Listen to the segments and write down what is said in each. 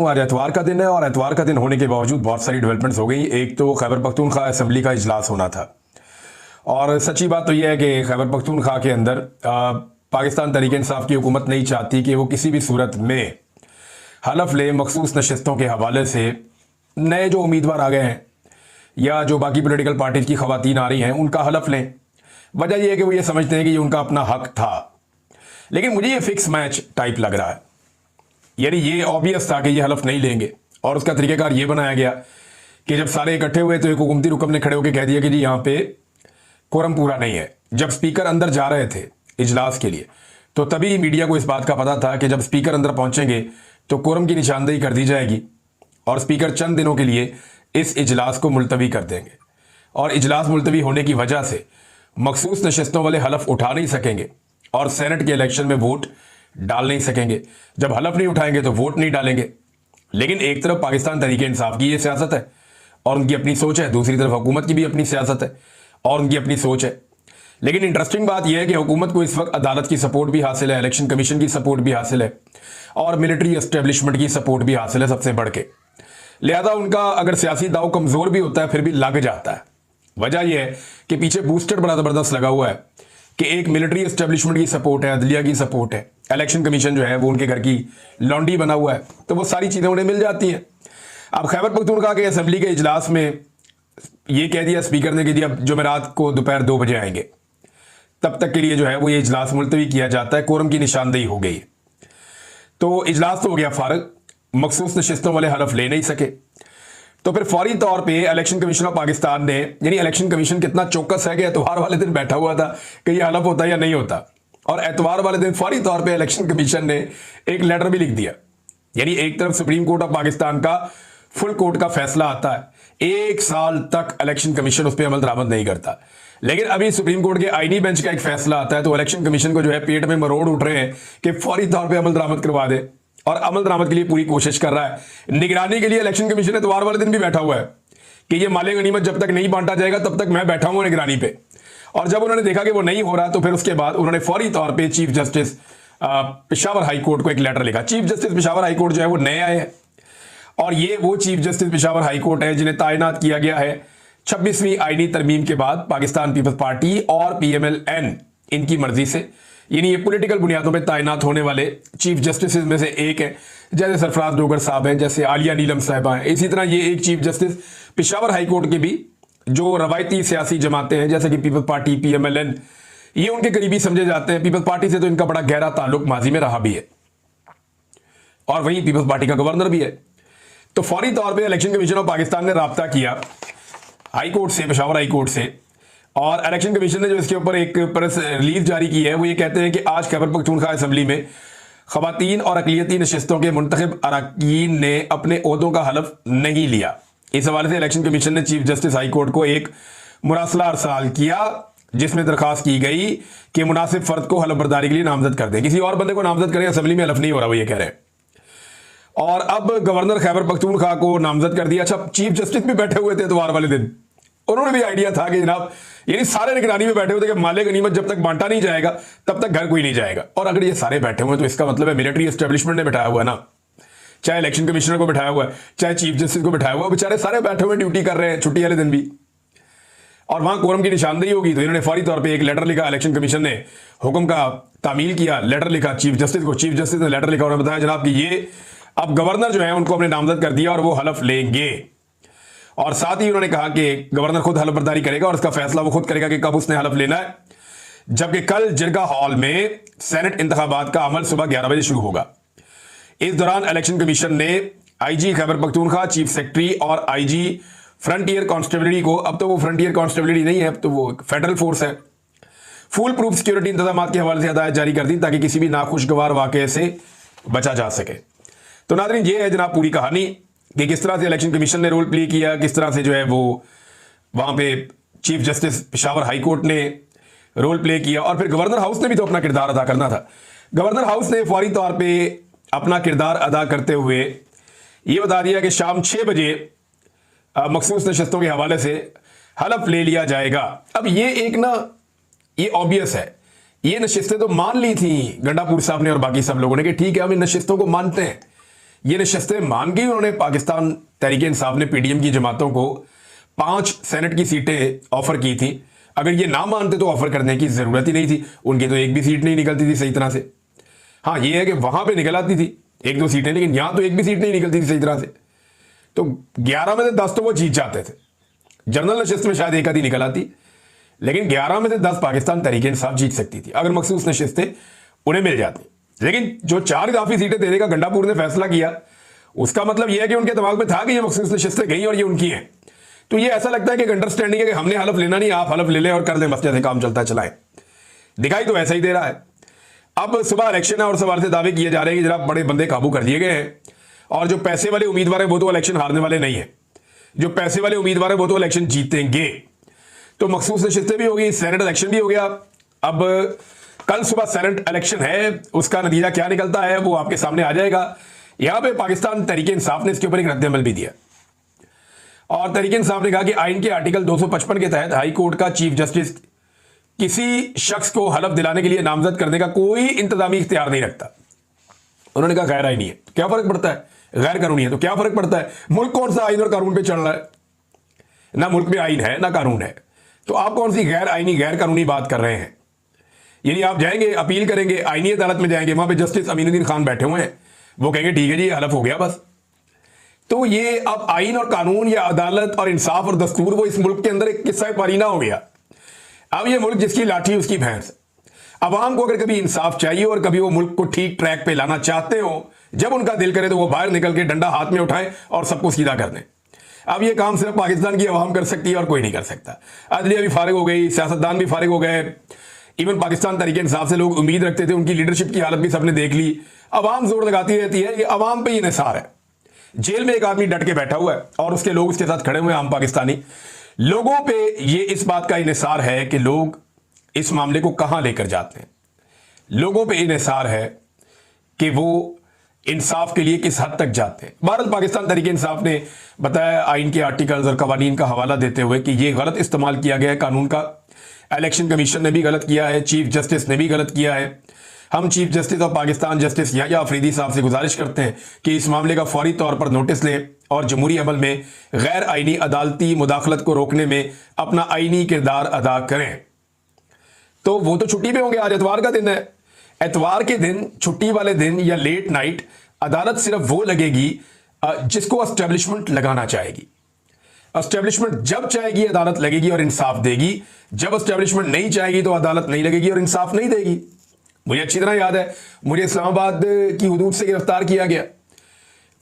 आज एतवार का दिन है और एतवार का दिन होने के बावजूद बहुत सारी डेवलपमेंट्स हो गई। एक तो खैबर पख्तूनख्वा असेंबली का इजलास होना था और सच्ची बात तो यह है कि खैबर पख्तूनख्वा के अंदर पाकिस्तान तहरीक इंसाफ की हुकूमत नहीं चाहती कि वो किसी भी सूरत में हलफ ले मखसूस नशस्तों के हवाले से। नए जो उम्मीदवार आ गए हैं या जो बाकी पोलिटिकल पार्टीज की खवातीन आ रही हैं उनका हलफ लें। वजह यह है कि वो ये समझते हैं कि ये उनका अपना हक था, लेकिन मुझे ये फिक्स मैच टाइप लग रहा है। यानी ये ऑब्वियस था कि ये हलफ नहीं लेंगे और उसका तरीक़ाकार ये बनाया गया कि जब सारे इकट्ठे हुए तो एक हुकूमती रुकन ने खड़े होकर कह दिया कि जी यहाँ पे कोरम पूरा नहीं है। जब स्पीकर अंदर जा रहे थे इजलास के लिए तो तभी मीडिया को इस बात का पता था कि जब स्पीकर अंदर पहुंचेंगे तो कोरम की निशानदेही कर दी जाएगी और स्पीकर चंद दिनों के लिए इस इजलास को मुलतवी कर देंगे। और इजलास मुलतवी होने की वजह से मखसूस नशस्तों वाले हलफ उठा नहीं सकेंगे और सेनेट के इलेक्शन में वोट डाल नहीं सकेंगे। जब हलफ नहीं उठाएंगे तो वोट नहीं डालेंगे। लेकिन एक तरफ पाकिस्तान तहरीक इंसाफ की ये सियासत है और उनकी अपनी सोच है, दूसरी तरफ हुकूमत की भी अपनी सियासत है और उनकी अपनी सोच है। लेकिन इंटरेस्टिंग बात यह है कि हुकूमत को इस वक्त अदालत की सपोर्ट भी हासिल है, इलेक्शन कमीशन की सपोर्ट भी हासिल है और मिलिट्री एस्टेब्लिशमेंट की सपोर्ट भी हासिल है सबसे बढ़ के। लिहाजा उनका अगर सियासी दाव कमजोर भी होता है फिर भी लग जाता है। वजह यह है कि पीछे बूस्टर बड़ा जबरदस्त लगा हुआ है कि एक मिलिट्री एस्टेब्लिशमेंट की सपोर्ट है, अदलिया की सपोर्ट है, इलेक्शन कमीशन जो है वो उनके घर की लॉन्डी बना हुआ है, तो वो सारी चीज़ें उन्हें मिल जाती हैं। अब खैबर पख्तूनख्वा के असेंबली के इजलास में ये कह दिया स्पीकर ने कि जी अब जुमेरात को दोपहर 2 बजे आएंगे, तब तक के लिए जो है वो ये इजलास मुलतवी किया जाता है। कोरम की निशानदेही हो गई तो इजलास तो हो गया फारग, मखसूस नशस्तों वाले हलफ ले नहीं सके। तो फिर फौरी तौर पे इलेक्शन कमीशन ऑफ पाकिस्तान ने, यानी इलेक्शन कमीशन कितना चौकस है कि एतवार वाले दिन बैठा हुआ था कि ये हलफ होता या नहीं होता, और एतवार वाले दिन फौरी तौर पे इलेक्शन कमीशन ने एक लेटर भी लिख दिया। यानी एक तरफ सुप्रीम कोर्ट ऑफ पाकिस्तान का फुल कोर्ट का फैसला आता है, 1 साल तक इलेक्शन कमीशन उस पर अमल दरामद नहीं करता। लेकिन अभी सुप्रीम कोर्ट के आईनी बेंच का एक फैसला आता है तो इलेक्शन कमीशन को जो है पेट में मरोड़ उठ रहे हैं कि फौरी तौर पर अमल दरामद करवा दे, और अमल दरामद के लिए पूरी कोशिश कर रहा है। निगरानी के लिए इलेक्शन कमीशन एतवार वाले दिन भी बैठा हुआ है कि ये माले गनीमत जब तक नहीं बांटा जाएगा तब तक मैं बैठा हूं निगरानी पे। और जब उन्होंने देखा कि वो नहीं हो रहा तो फिर उसके बाद उन्होंने फौरी तौर पे chief justice Peshawar high court को एक लेटर लिखा। Chief justice Peshawar high court जो है वो नए आए हैं और ये वो chief justice Peshawar high court है जिन्हें तैनात किया गया है 26वीं आईनी तरमीम के बाद पाकिस्तान पीपल्स पार्टी और PMLN इनकी मर्जी से। यानी ये पॉलिटिकल बुनियादों पे तैनात होने वाले चीफ जस्टिस में से एक है, जैसे सरफराज डोगर साहब हैं, जैसे आलिया नीलम साहिबा हैं। इसी तरह ये एक chief justice Peshawar high court के भी जो रवायती सियासी जमातें हैं जैसे कि पीपल्स पार्टी PMLN, ये उनके करीबी समझे जाते हैं। पीपल्स पार्टी से तो इनका बड़ा गहरा ताल्लुक माजी में रहा भी है और वहीं पीपल्स पार्टी का गवर्नर भी है। तो फौरी तौर पर इलेक्शन कमीशन ऑफ पाकिस्तान ने राब्ता किया हाई कोर्ट से, पेशावर हाई कोर्ट से, और इलेक्शन कमीशन ने जो इसके ऊपर एक प्रेस रिलीज जारी की है वो ये कहते हैं कि आज खैबर पख्तूनख्वा असेंबली में खवातीन और अक़लियती नशस्तों के मुंतखब अरकान ने अपने ओहदों का हलफ नहीं लिया। इस हवाले से इलेक्शन कमीशन ने चीफ जस्टिस हाई कोर्ट को एक मुरासला अरसाल किया जिसमें दरखास्त की गई कि मुनासिब फर्द को हलफ बर्दारी के लिए नामजद कर दें। किसी और बंदे को नामजद करें, असेंबली में हलफ नहीं हो रहा, वो ये कह रहे हैं। और अब गवर्नर खैबर पख्तूनख्वा को नामजद कर दिया। अच्छा, चीफ जस्टिस भी बैठे हुए थे इतवार वाले दिन, उन्होंने भी आइडिया था कि जनाब यानी सारे निगरानी में बैठे हुए थे कि माले गनीमत जब तक बांटा नहीं जाएगा तब तक घर कोई नहीं जाएगा। और अगर ये सारे बैठे हुए हैं तो इसका मतलब है मिलिट्री एस्टेब्लिशमेंट ने बैठाया हुआ है ना, चाहे इलेक्शन कमिश्नर को बैठाया हुआ है, चाहे चीफ जस्टिस को बैठाया हुआ है, बेचारे सारे बैठे हुए ड्यूटी कर रहे हैं छुट्टी वाले दिन भी, और वहां कोरम की निशानदेही होगी। तो इन्होंने फौरी तौर पर एक लेटर लिखा, इलेक्शन कमीशन ने हुक्म का तामील किया, लेटर लिखा चीफ जस्टिस को, चीफ जस्टिस ने लेटर लिखा और बताया जनाब कि ये अब गवर्नर जो है उनको अपने नामजद कर दिया और वो हलफ लेंगे। और साथ ही उन्होंने कहा कि गवर्नर खुद हलफ बर्दारी करेगा और उसका फैसला वो खुद करेगा कि कब उसने हलफ लेना है, जबकि कल जिरगा हॉल में सेनेट इंतखाबात का अमल सुबह 11 बजे शुरू होगा। इस दौरान इलेक्शन कमीशन ने IG Khyber Pakhtunkhwa, chief secretary और IG फ्रंटियर कांस्टेबलिटी को, अब तो वो फ्रंटियर कांस्टेबलिटी नहीं है, अब तो वो फेडरल फोर्स है, फुल प्रूफ सिक्योरिटी इंतजाम के हवाले से हिदायत जारी कर दी ताकि किसी भी नाखुशगवार वाकये से बचा जा सके। तो नाज़रीन, ये है जनाब पूरी कहानी कि किस तरह से इलेक्शन कमीशन ने रोल प्ले किया, किस तरह से जो है वो वहां पे chief justice Peshawar high court ने रोल प्ले किया, और फिर गवर्नर हाउस ने भी तो अपना किरदार अदा करना था। गवर्नर हाउस ने फौरी तौर पे अपना किरदार अदा करते हुए ये बता दिया कि शाम 6 बजे मखसूस नशस्तों के हवाले से हलफ ले लिया जाएगा। अब ये एक ना, ये ऑब्वियस है, ये नशिस्तें तो मान ली थी गंडापुर साहब ने और बाकी सब लोगों ने कि ठीक है हम इन नशिस्तों को मानते हैं ये नशस्तें मान के उन्होंने पाकिस्तान तहरीक इंसाफ ने पीडीएम की जमातों को 5 सेनेट की सीटें ऑफर की थी। अगर ये ना मानते तो ऑफर करने की जरूरत ही नहीं थी, उनकी तो एक भी सीट नहीं निकलती थी सही तरह से। हाँ, ये है कि वहां पे निकल आती थी 1-2 सीटें, लेकिन यहां तो एक भी सीट नहीं निकलती थी सही तरह से। तो 11 में से 10 तो वो जीत जाते थे। जनरल नशस्त में शायद एक आधी निकल आती, लेकिन 11 में से 10 पाकिस्तान तहरीक इंसाफ जीत सकती थी अगर मखसूस नशस्तें उन्हें मिल जाती। लेकिन जो 4 इजाफी सीटें देने का गंडापुर ने फैसला किया, उसका मतलब यह है कि उनके दिमाग में था कि ये मखसूस नशस्तें गई और ये उनकी हैं। तो ये ऐसा लगता है कि अंडरस्टैंडिंग है कि हमने हलफ लेना नहीं, आप हलफ ले लें और कर लें, बस जैसे काम चलता चलाएं। दिखाई तो ऐसा ही दे रहा है। अब सुबह इलेक्शन है और सवार से दावे किए जा रहे हैं कि जरा बड़े बंदे काबू कर दिए गए हैं, और जो पैसे वाले उम्मीदवार हैं वो तो इलेक्शन हारने वाले नहीं है। जो पैसे वाले उम्मीदवार हैं वो तो इलेक्शन जीतेंगे। तो मखसूस नशस्तें भी होगी, सेनेट इलेक्शन भी हो गया। अब कल सुबह सेनेट इलेक्शन है, उसका नतीजा क्या निकलता है वो आपके सामने आ जाएगा। यहां पे पाकिस्तान तहरीक इंसाफ ने इसके ऊपर एक रद्द-ए-अमल भी दिया, और तहरीक इंसाफ ने कहा कि आइन के आर्टिकल 255 के तहत हाई कोर्ट का चीफ जस्टिस किसी शख्स को हलफ दिलाने के लिए नामजद करने का कोई इंतजामी इख्तियार नहीं रखता। उन्होंने कहा गैर आईनी है, क्या फर्क पड़ता है, गैर कानूनी है तो क्या फर्क पड़ता है, मुल्क कौन सा आइन और कानून पे चल रहा है, ना मुल्क में आइन है ना कानून है, तो आप कौन सी गैर आईनी गैर कानूनी बात कर रहे हैं। यानी आप जाएंगे अपील करेंगे, आईनी अदालत में जाएंगे, वहां पे जस्टिस अमीनुद्दीन खान बैठे हुए हैं, वो कहेंगे ठीक है जी हलफ हो गया बस। तो ये अब आइन और कानून या अदालत और इंसाफ और दस्तूर वो इस मुल्क के अंदर एक किस्सा पारीना हो गया। अब ये मुल्क जिसकी लाठी उसकी भैंस। अवाम को अगर कभी इंसाफ चाहिए और कभी वो मुल्क को ठीक ट्रैक पे लाना चाहते हो, जब उनका दिल करे तो वो बाहर निकल के डंडा हाथ में उठाएं और सबको सीधा कर दें। अब ये काम सिर्फ पाकिस्तान की अवाम कर सकती है और कोई नहीं कर सकता। अदलिया भी फारिग हो गई, सियासतदान भी फारिग हो गए, इवन पाकिस्तान तहरीक इंसाफ से लोग उम्मीद रखते थे, उनकी लीडरशिप की हालत भी सबने देख ली। अवाम जोर लगाती रहती है, ये अवाम पे ही निसार है। जेल में एक आदमी डट के बैठा हुआ है और उसके लोग उसके साथ खड़े हुए हैं, आम पाकिस्तानी लोगों पे ये इस बात का इन्हिसार है कि लोग इस मामले को कहां लेकर जाते हैं। लोगों पे इन्हिसार है कि वो इंसाफ के लिए किस हद तक जाते हैं। भारत पाकिस्तान तहरीक इंसाफ ने बताया आइन के आर्टिकल्स और कवानीन का हवाला देते हुए कि ये गलत इस्तेमाल किया गया है कानून का। इलेक्शन कमीशन ने भी गलत किया है, चीफ जस्टिस ने भी गलत किया है। हम chief justice of Pakistan justice Yahya Afridi साहब से गुजारिश करते हैं कि इस मामले का फौरी तौर पर नोटिस लें और जमहूरी अमल में गैर आईनी अदालती मुदाखलत को रोकने में अपना आईनी किरदार अदा करें। तो वो तो छुट्टी पे होंगे, आज एतवार का दिन है। एतवार के दिन, छुट्टी वाले दिन या लेट नाइट अदालत सिर्फ वो लगेगी जिसको एस्टेब्लिशमेंट लगाना चाहेगी। एस्टेब्लिशमेंट जब चाहेगी अदालत लगेगी और इंसाफ देगी, जब एस्टेब्लिशमेंट नहीं चाहेगी तो अदालत नहीं लगेगी और इंसाफ नहीं देगी। मुझे अच्छी तरह याद है, मुझे इस्लामाबाद की हुदूद से गिरफ्तार किया गया,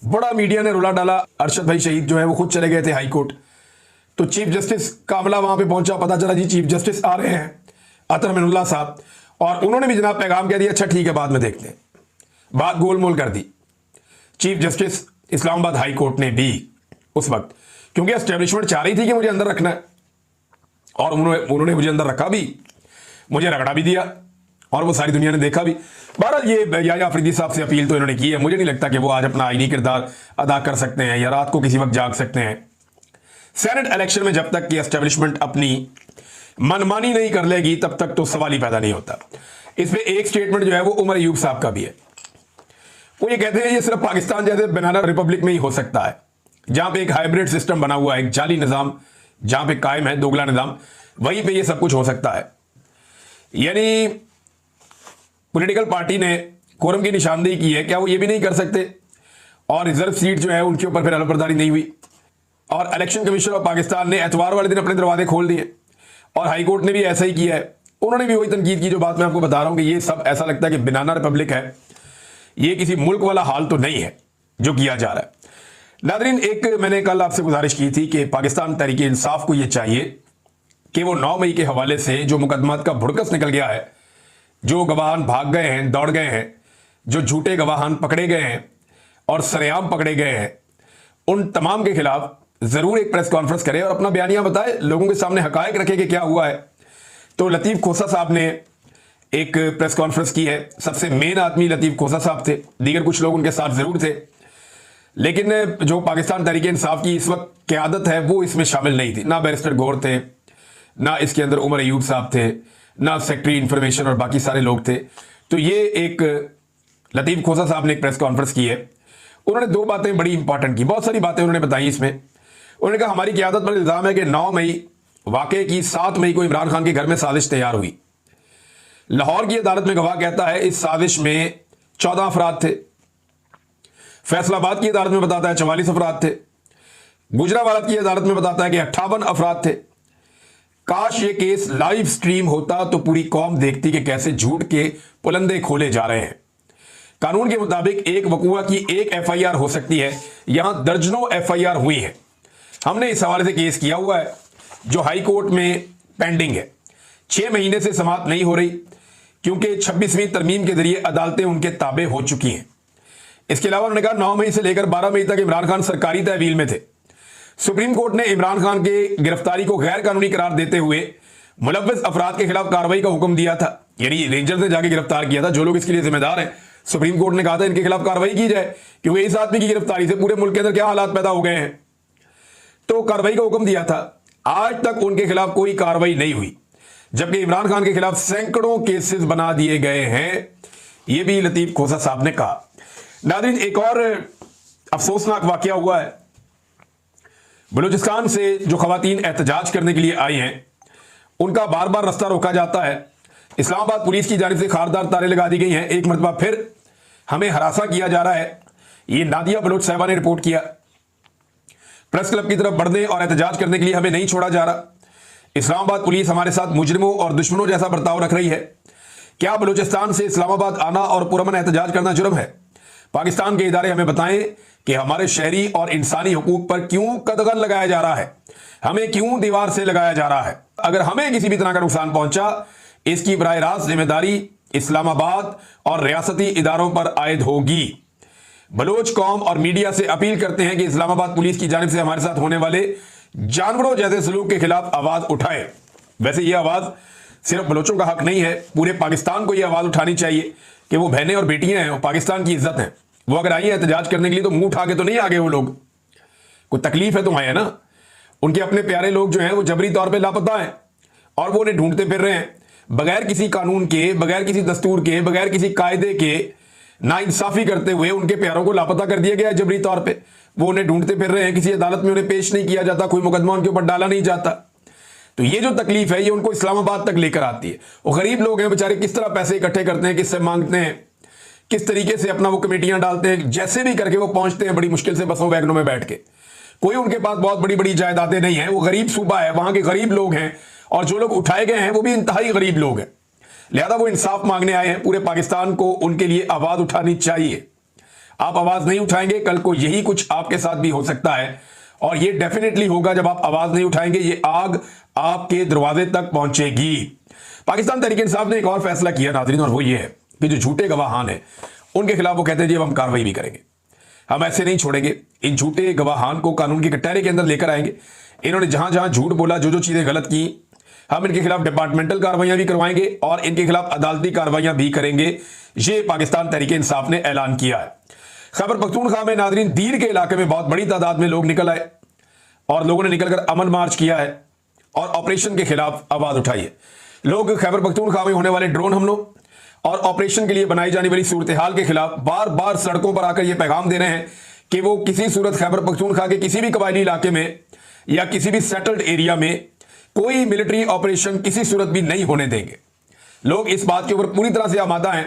बड़ा मीडिया ने रुला डाला। अरशद भाई शहीद जो है वो खुद चले गए थे हाई कोर्ट, तो चीफ जस्टिस कामला वहां पे पहुंचा, पता चला जी चीफ जस्टिस आ रहे हैं अतर मिनुल्लाह साहब, और उन्होंने भी जनाब पैगाम कह दिया अच्छा ठीक है बाद में देखते हैं। बात गोलमोल कर दी chief justice Islamabad high court ने भी उस वक्त, क्योंकि एस्टेब्लिशमेंट चाह रही थी कि मुझे अंदर रखना है, और उन्होंने मुझे अंदर रखा भी, मुझे रगड़ा भी दिया और वो सारी दुनिया ने देखा भी। बहरहाल ये याह्या अफरीदी साहब से अपील तो इन्होंने की है। मुझे नहीं लगता कि वो आज अपना आईनी किरदार अदा कर सकते हैं या रात को किसी वक्त जाग सकते हैं। सेनेट इलेक्शन में जब तक कि एस्टेब्लिशमेंट अपनी मनमानी नहीं कर लेगी तब तक तो सवाल ही पैदा नहीं होता। इसमें एक स्टेटमेंट जो है वो उमर अयूब साहब का भी है। वो ये कहते हैं ये सिर्फ पाकिस्तान जैसे बनाना रिपब्लिक में ही हो सकता है, जहां पे एक हाइब्रिड सिस्टम बना हुआ है, एक जाली निजाम जहां पे कायम है, दोगला निजाम, वहीं पे ये सब कुछ हो सकता है। यानी पॉलिटिकल पार्टी ने कोरम की निशानदेही की है, क्या वो ये भी नहीं कर सकते? और रिजर्व सीट जो है उनके ऊपर फिर अलबरदारी नहीं हुई, और इलेक्शन कमीशन ऑफ पाकिस्तान ने एतवार वाले दिन अपने दरवाजे खोल दिए, और हाई कोर्ट ने भी ऐसा ही किया है। उन्होंने भी वही तनकीद की जो बात मैं आपको बता रहा हूं कि ये सब ऐसा लगता है कि बनाना रिपब्लिक है, ये किसी मुल्क वाला हाल तो नहीं है जो किया जा रहा है। नादरीन, एक मैंने कल आपसे गुजारिश की थी कि पाकिस्तान तहरीक इंसाफ को यह चाहिए कि वो 9 मई के हवाले से जो मुकदमात का भुड़कस निकल गया है, जो गवाहान भाग गए हैं, दौड़ गए हैं, जो झूठे गवाहान पकड़े गए हैं और सरेआम पकड़े गए हैं, उन तमाम के खिलाफ जरूर एक प्रेस कॉन्फ्रेंस करे और अपना बयानिया बताए, लोगों के सामने हकायक रखे कि क्या हुआ है। तो लतीफ खोसा साहब ने एक प्रेस कॉन्फ्रेंस की है। सबसे मेन आदमी लतीफ खोसा साहब थे, दीगर कुछ लोग उनके साथ जरूर थे, लेकिन जो पाकिस्तान तहरीक इंसाफ की इस वक्त क़यादत है वो इसमें शामिल नहीं थी। ना बैरिस्टर गौर थे, ना इसके अंदर उमर अयूब साहब थे, ना सेक्रेटरी इंफॉर्मेशन और बाकी सारे लोग थे। तो ये एक लतीफ खोसा साहब ने एक प्रेस कॉन्फ्रेंस की है, उन्होंने दो बातें बड़ी इंपॉर्टेंट की, बहुत सारी बातें उन्होंने बताई इसमें। उन्होंने कहा हमारी क़यादत पर इल्ज़ाम है कि 9 मई वाक़े की 7 मई को इमरान खान के घर में साजिश तैयार हुई। लाहौर की अदालत में गवाह कहता है इस साजिश में 14 अफराद थे। फैसलाबाद की अदालत में बताता है 44 अफराद थे। गुजरावाला की अदालत में बताता है कि 58 अफराद थे। काश ये केस लाइव स्ट्रीम होता तो पूरी कौम देखती कि कैसे झूठ के पुलंदे खोले जा रहे हैं। कानून के मुताबिक एक वकूआ की एक एफआईआर हो सकती है, यहां दर्जनों एफआईआर हुई है। हमने इस हवाले से केस किया हुआ है जो हाई कोर्ट में पेंडिंग है, 6 महीने से समाप्त नहीं हो रही क्योंकि 26वीं तरमीम के जरिए अदालतें उनके ताबे हो चुकी हैं। इसके अलावा उन्होंने कहा 9 मई से लेकर 12 मई तक इमरान खान सरकारी तहवील में थे। सुप्रीम कोर्ट ने इमरान खान के गिरफ्तारी को गैर कानूनी करार देते हुए मुलव्वस अफराद के खिलाफ कार्रवाई का हुक्म दिया था, यानी रेंजर ने जाके गिरफ्तार किया था जो लोग इसके लिए जिम्मेदार हैं। सुप्रीम कोर्ट ने कहा था इनके खिलाफ कार्रवाई की जाए क्योंकि इस आदमी की गिरफ्तारी से पूरे मुल्क के अंदर क्या हालात पैदा हो गए हैं, तो कार्रवाई का हुक्म दिया था। आज तक उनके खिलाफ कोई कार्रवाई नहीं हुई, जबकि इमरान खान के खिलाफ सैकड़ों केसेस बना दिए गए हैं, यह भी लतीफ खोसा साहब ने कहा। नाज़रीन, एक और अफसोसनाक वाकया हुआ है। बलूचिस्तान से जो खवातीन एहतजाज करने के लिए आई हैं उनका बार बार रास्ता रोका जाता है। इस्लामाबाद पुलिस की जानिब से खारदार तारे लगा दी गई हैं। एक मरतबा फिर हमें हरासा किया जा रहा है, ये नादिया बलोच साहिबा ने रिपोर्ट किया। प्रेस क्लब की तरफ बढ़ने और एहतजाज करने के लिए हमें नहीं छोड़ा जा रहा। इस्लामाबाद पुलिस हमारे साथ मुजरिमों और दुश्मनों जैसा बर्ताव रख रही है। क्या बलूचिस्तान से इस्लामाबाद आना और पुरअमन एहतजाज करना जुर्म है? पाकिस्तान के इदारे हमें बताएं कि हमारे शहरी और इंसानी हुकूक पर क्यों कदगन लगाया जा रहा है, हमें क्यों दीवार से लगाया जा रहा है। अगर हमें किसी भी तरह का नुकसान पहुंचा, इसकी बराह रास्त जिम्मेदारी इस्लामाबाद और रियासती इदारों पर आयद होगी। बलोच कौम और मीडिया से अपील करते हैं कि इस्लामाबाद पुलिस की जानिब से हमारे साथ होने वाले जानवरों जैसे सलूक के खिलाफ आवाज उठाए। वैसे यह आवाज सिर्फ बलोचों का हक नहीं है, पूरे पाकिस्तान को यह आवाज उठानी चाहिए कि वो बहनें और बेटियां हैं, पाकिस्तान की इज्जत है। वो अगर आई है एहतजाज करने के लिए तो मुंह उठा के तो नहीं आगे, वो लोग कोई तकलीफ है तो आए ना। उनके अपने प्यारे लोग जो हैं वो जबरी तौर पे लापता हैं और वो उन्हें ढूंढते फिर रहे हैं बगैर किसी कानून के, बगैर किसी दस्तूर के, बगैर किसी कायदे के नाइंसाफी करते हुए उनके प्यारों को लापता कर दिया गया जबरी तौर पे। वो उन्हें ढूंढते फिर रहे हैं, किसी अदालत में उन्हें पेश नहीं किया जाता, कोई मुकदमा उनके ऊपर डाला नहीं जाता। तो ये जो तकलीफ है ये उनको इस्लामाबाद तक लेकर आती है। वो गरीब लोग हैं बेचारे, किस तरह पैसे इकट्ठे करते हैं, किससे मांगते हैं, किस तरीके से अपना वो कमेटियां डालते हैं, जैसे भी करके वो पहुंचते हैं बड़ी मुश्किल से बसों वैगनों में बैठ के। कोई उनके पास बहुत बड़ी बड़ी जायदादें नहीं है, वो गरीब सूबा है, वहां के गरीब लोग हैं और जो लोग उठाए गए हैं वो भी इंतहाई गरीब लोग हैं। लिहाजा वो इंसाफ मांगने आए हैं। पूरे पाकिस्तान को उनके लिए आवाज उठानी चाहिए। आप आवाज नहीं उठाएंगे, कल को यही कुछ आपके साथ भी हो सकता है और ये डेफिनेटली होगा। जब आप आवाज नहीं उठाएंगे ये आग आपके दरवाजे तक पहुंचेगी। पाकिस्तान तहरीक इंसाफ ने एक और फैसला किया नाज़रीन, और वो ये है कि जो झूठे गवाहान हैं उनके खिलाफ वो कहते हैं जी अब हम कार्रवाई भी करेंगे, हम ऐसे नहीं छोड़ेंगे। इन झूठे गवाहान को कानून की कटहरे के अंदर लेकर आएंगे। इन्होंने जहां जहां झूठ बोला, जो जो चीजें गलत की, हम इनके खिलाफ डिपार्टमेंटल कार्रवाइयां भी करवाएंगे और इनके खिलाफ अदालती कार्रवाइयां भी करेंगे। ये पाकिस्तान तहरीक इंसाफ ने ऐलान किया है। खैबर पख्तूनख्वा में नाज़रीन दीर के इलाके में बहुत बड़ी तादाद में लोग निकल आए और लोगों ने निकलकर अमन मार्च किया है और ऑपरेशन के खिलाफ आवाज उठाई है। लोग खैबर पख्तूनख्वा में होने वाले ड्रोन हमलों और ऑपरेशन के लिए बनाई जाने वाली सूरत हाल के खिलाफ बार बार सड़कों पर आकर यह पैगाम दे रहे हैं कि वो किसी सूरत खैबर पख्तूनख्वा के किसी भी कबायली इलाके में या किसी भी सेटल्ड एरिया में कोई मिलिट्री ऑपरेशन किसी सूरत भी नहीं होने देंगे। लोग इस बात के ऊपर पूरी तरह से आमादा हैं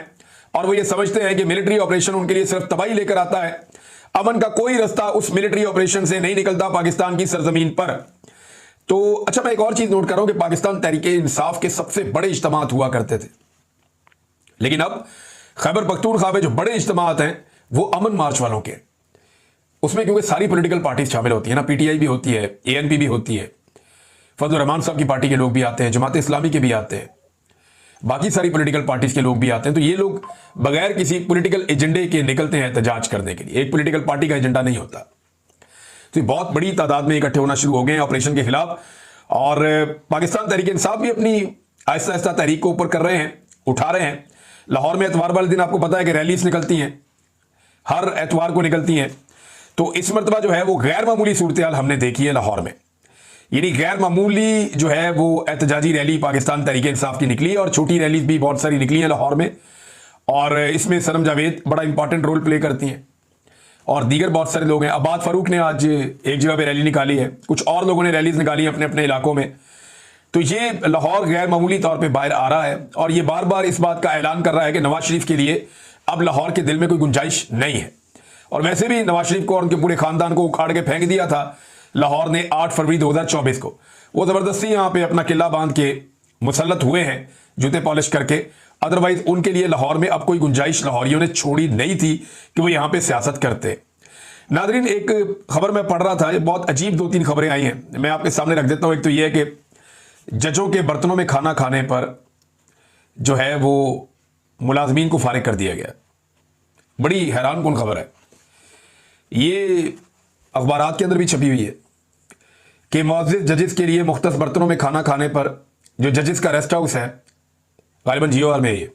और वो ये समझते हैं कि मिलिट्री ऑपरेशन उनके लिए सिर्फ तबाही लेकर आता है। अमन का कोई रास्ता उस मिलिट्री ऑपरेशन से नहीं निकलता पाकिस्तान की सरजमीन पर। तो अच्छा, मैं एक और चीज नोट कर रहा हूं कि पाकिस्तान तहरीक इंसाफ के सबसे बड़े इज्तिमात हुआ करते थे, लेकिन अब खैबर पख्तूनख्वा में जो बड़े इज्तिमात हैं वो अमन मार्च वालों के। उसमें क्योंकि सारी पॉलिटिकल पार्टीज शामिल होती है ना, पीटीआई भी होती है, एएनपी भी होती है, फजल रहमान साहब की पार्टी के लोग भी आते हैं, जमात इस्लामी के भी आते हैं, बाकी सारी पॉलिटिकल पार्टीज के लोग भी आते हैं। तो ये लोग बगैर किसी पॉलिटिकल एजेंडे के निकलते हैं एहतजाज करने के लिए। एक पॉलिटिकल पार्टी का एजेंडा नहीं होता। तो बहुत बड़ी तादाद में इकट्ठे होना शुरू हो गए हैं ऑपरेशन के खिलाफ और पाकिस्तान तहरीक इंसाफ भी अपनी आहिस्ता आहिस्ता तहरीक को ऊपर कर रहे हैं, उठा रहे हैं। लाहौर में एतवार वाले दिन आपको पता है कि रैलीज निकलती हैं, हर एतवार को निकलती हैं। तो इस मरतबा जो है वो गैर मामूली सूरत हाल हमने देखी है लाहौर में। यानी गैर मामूली जो है वो एहतजाजी रैली पाकिस्तान तहरीक इंसाफ की निकली और छोटी रैलीज भी बहुत सारी निकली हैं लाहौर में और इसमें सनम जावेद बड़ा इंपॉर्टेंट रोल प्ले करती हैं। और दीगर बहुत सारे लोग हैं। अब्बास फारूक ने आज एक जगह पे रैली निकाली है, कुछ और लोगों ने रैलीज निकाली अपने अपने इलाकों में। तो ये लाहौर गैर मामूली तौर पे बाहर आ रहा है और ये बार बार इस बात का ऐलान कर रहा है कि नवाज शरीफ के लिए अब लाहौर के दिल में कोई गुंजाइश नहीं है। और वैसे भी नवाज शरीफ को और उनके पूरे खानदान को उखाड़ के फेंक दिया था लाहौर ने 8 फरवरी 2024 को। वो जबरदस्ती यहाँ पे अपना किला बांध के मुसल्लत हुए हैं जूते पॉलिश करके। अदरवाइज उनके लिए लाहौर में अब कोई गुंजाइश लाहौरियों ने छोड़ी नहीं थी कि वो यहाँ पे सियासत करते। नादरीन, एक खबर मैं पढ़ रहा था, ये बहुत अजीब 2-3 खबरें आई हैं, मैं आपके सामने रख देता हूँ। एक तो ये है कि जजों के बर्तनों में खाना खाने पर जो है वो मुलाजमीन को फारिग कर दिया गया। बड़ी हैरान कुन खबर है, ये अखबारात के अंदर भी छपी हुई है कि मुअज़्ज़िज़ जजेस के लिए मुख्तस बर्तनों में खाना खाने पर जो जजेस का रेस्ट हाउस है गालिबन जीओआर में, ये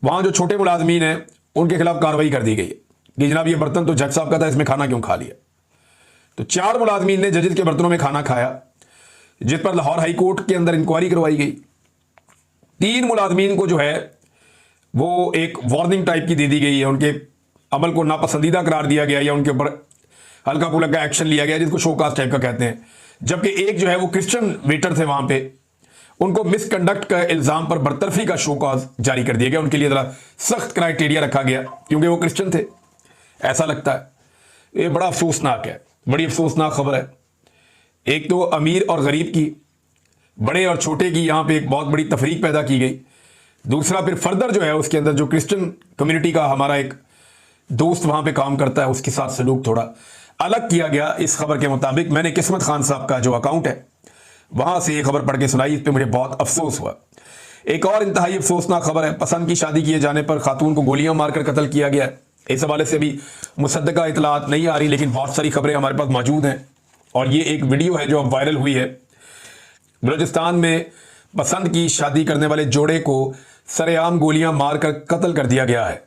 वहां जो छोटे मुलाजमीन हैं उनके खिलाफ कार्रवाई कर दी गई है कि जनाब ये बर्तन तो जज साहब का था, इसमें खाना क्यों खा लिया। तो 4 मुलाजमीन ने जजेस के बर्तनों में खाना खाया, जिस पर लाहौर हाई कोर्ट के अंदर इंक्वायरी करवाई गई। 3 मुलाजमीन को जो है वो एक वार्निंग टाइप की दे दी गई है, उनके अमल को नापसंदीदा करार दिया गया या उनके ऊपर हल्का फुल्का एक्शन लिया गया, जिसको शोकाज टाइप का कहते हैं। जबकि एक जो है वो क्रिश्चियन वेटर थे वहां पे, उनको मिसकंडक्ट का इल्जाम पर बरतरफी का शोकाज जारी कर दिया गया। उनके लिए जरा सख्त क्राइटेरिया रखा गया क्योंकि वो क्रिश्चियन थे, ऐसा लगता है। ये बड़ा अफसोसनाक है, बड़ी अफसोसनाक खबर है। एक तो अमीर और गरीब की, बड़े और छोटे की यहां पे एक बहुत बड़ी तफरीक पैदा की गई। दूसरा फिर फर्दर जो है उसके अंदर जो क्रिश्चियन कम्युनिटी का हमारा एक दोस्त वहां पे काम करता है, उसके साथ सलूक थोड़ा अलग किया गया। इस खबर के मुताबिक मैंने किस्मत खान साहब का जो अकाउंट है वहां से ये खबर पढ़ के सुनाई, इस पर मुझे बहुत अफसोस हुआ। एक और इंतहाई अफसोसनाक खबर है, पसंद की शादी किए जाने पर खातून को गोलियां मारकर कत्ल किया गया है। इस हवाले से भी मुसद्दका इतलात नहीं आ रही, लेकिन बहुत सारी खबरें हमारे पास मौजूद हैं। और ये एक वीडियो है जो अब वायरल हुई है। बलूचिस्तान में पसंद की शादी करने वाले जोड़े को सरेआम गोलियां मारकर कत्ल कर दिया गया है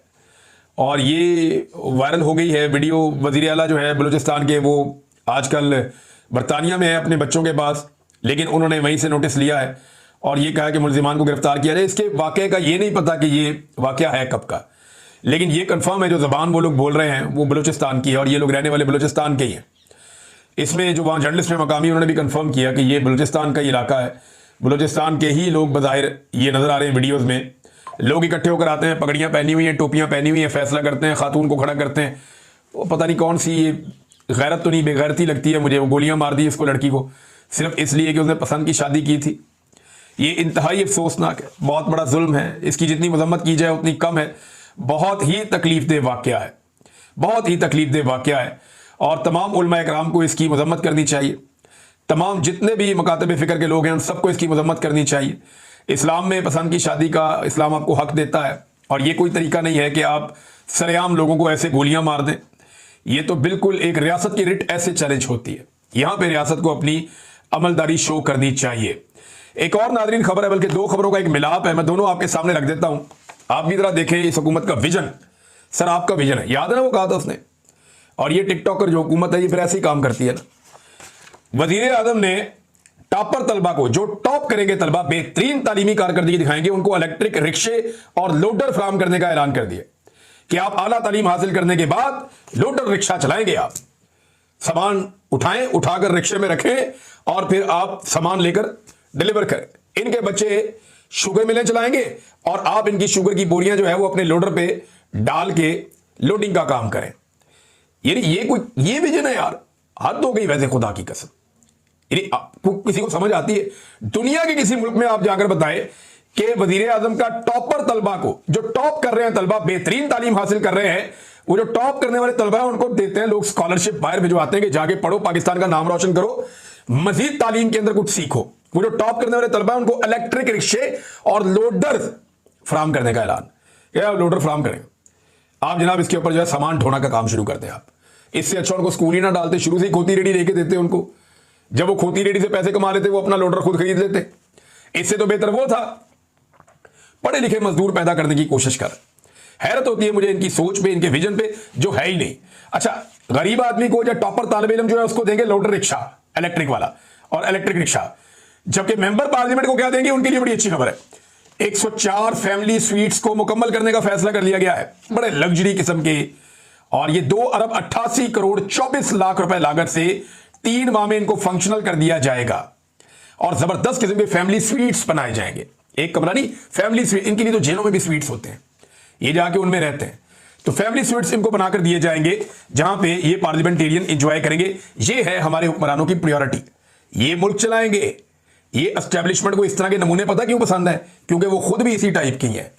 और ये वायरल हो गई है वीडियो। वजीर आला जो है बलूचिस्तान के, वो आजकल बरतानिया में है अपने बच्चों के पास, लेकिन उन्होंने वहीं से नोटिस लिया है और ये कहा कि मुलजिमान को गिरफ्तार किया जाए। इसके वाक़े का ये नहीं पता कि ये वाक़या है कब का, लेकिन ये कंफर्म है जो ज़बान वो लोग बोल रहे हैं वो बलूचिस्तान की है और ये लोग रहने वाले बलूचिस्तान के ही हैं। इसमें जो वहाँ जर्नलिस्ट हैं मकामी, उन्होंने भी कंफर्म किया कि ये बलूचिस्तान का इलाका है, बलूचिस्तान के ही लोग बज़ाहिर ये नज़र आ रहे हैं वीडियोज़ में। लोग इकट्ठे होकर आते हैं, पगड़ियाँ पहनी हुई हैं, टोपियाँ पहनी हुई हैं, फैसला करते हैं, खातून को खड़ा करते हैं। वो पता नहीं कौन सी ये गैरत तो नहीं बेगैरती लगती है मुझे, वो गोलियाँ मार दी इसको, लड़की को, सिर्फ इसलिए कि उसने पसंद की शादी की थी। ये इंतहाई अफसोसनाक है, बहुत बड़ा जुल्म है, इसकी जितनी मजम्मत की जाए उतनी कम है। बहुत ही तकलीफदेह वाक़या है, बहुत ही तकलीफदेह वाक़या है और तमाम उलमा इकराम को इसकी मजम्मत करनी चाहिए। तमाम जितने भी मकातब फ़िक्र के लोग हैं उन सबको इसकी मजम्मत करनी चाहिए। इस्लाम में पसंद की शादी का इस्लाम आपको हक देता है और ये कोई तरीका नहीं है कि आप सरेआम लोगों को ऐसे गोलियां मार दें। ये तो बिल्कुल एक रियासत की रिट ऐसे चैलेंज होती है, यहां पे रियासत को अपनी अमलदारी शो करनी चाहिए। एक और नादरीन खबर है, बल्कि 2 खबरों का एक मिलाप है, मैं दोनों आपके सामने रख देता हूं, आप भी जरा देखें इस हुकूमत का विजन। सर आपका विजन है, याद है ना वो कहा था उसने। और ये टिकटॉकर जो हुकूमत है ये फिर ऐसे ही काम करती है ना। वजीर आजम ने टॉपर तलबा को, जो टॉप करेंगे तलबा, बेहतरीन तालीमी कारकर्दगी दिखाएंगे, उनको इलेक्ट्रिक रिक्शे और लोडर फराहम करने का ऐलान कर दिया कि आप आला तालीम हासिल करने के बाद लोडर रिक्शा चलाएंगे, आप सामान उठाएं, उठाकर रिक्शे में रखें और फिर आप सामान लेकर डिलीवर करें। इनके बच्चे शुगर मिलें चलाएंगे और आप इनकी शुगर की बोरियां जो है वो अपने लोडर पे डाल के लोडिंग का काम करें। ये विजन है यार, हद हो गई वैसे खुदा की कसम। आपको किसी को समझ आती है? दुनिया के किसी मुल्क में आप जाकर बताएं कि वजीर आजम का टॉपर तलबा को, जो टॉप कर रहे हैं तलबा, बेहतरीन तालीम हासिल कर रहे हैं, वो जो टॉप करने वाले तलबा है उनको देते हैं लोग स्कॉलरशिप बाहर भिजवाते हैं कि जाके पढ़ो, पाकिस्तान का नाम रोशन करो, मजीद तालीम के अंदर कुछ सीखो। वो जो टॉप करने वाले तलबा है उनको इलेक्ट्रिक रिक्शे और लोडर फराहम करने का ऐलान, क्या लोडर फराहम करेंगे आप जनाब, इसके ऊपर जो है सामान ढोना का काम शुरू करते हैं आप। इससे अच्छा उनको स्कूल ही ना डालते, शुरू से ही खोती रेडी लेके देते उनको, जब वो खोती रेडी से पैसे कमा लेते वो अपना लोडर खुद खरीद लेते। इससे तो बेहतर वो था पढ़े लिखे मजदूर पैदा करने की कोशिश कर। हैरत होती है मुझे इनकी सोच पे, इनके विजन पे, जो है ही नहीं। अच्छा, गरीब आदमी को या टॉपर तालिब इल्म जो है उसको देंगे लोडर रिक्शा इलेक्ट्रिक वाला और इलेक्ट्रिक रिक्शा, जबकि मेंबर पार्लियामेंट को क्या देंगे, उनके लिए बड़ी अच्छी खबर है। 104 फैमिली स्वीट्स को मुकम्मल करने का फैसला कर लिया गया है, बड़े लग्जरी किस्म के और ये 2 अरब 88 करोड़ 24 लाख रुपए लागत से 3 माह में इनको फंक्शनल कर दिया जाएगा और जबरदस्त किस्म के फैमिली स्वीट्स बनाए जाएंगे। एक कमरा नहीं, फैमिली स्वीट। इनके लिए तो जेलों में भी स्वीट्स होते हैं, ये जाके उनमें रहते हैं। तो फैमिली स्वीट्स इनको बनाकर दिए जाएंगे जहां पे ये पार्लियामेंटेरियन एंजॉय करेंगे। ये है हमारे हुक्मरानों की प्रायोरिटी, ये मुल्क चलाएंगे। ये एस्टेब्लिशमेंट को इस तरह के नमूने पता क्यों पसंद है? क्योंकि वो खुद भी इसी टाइप की हैं।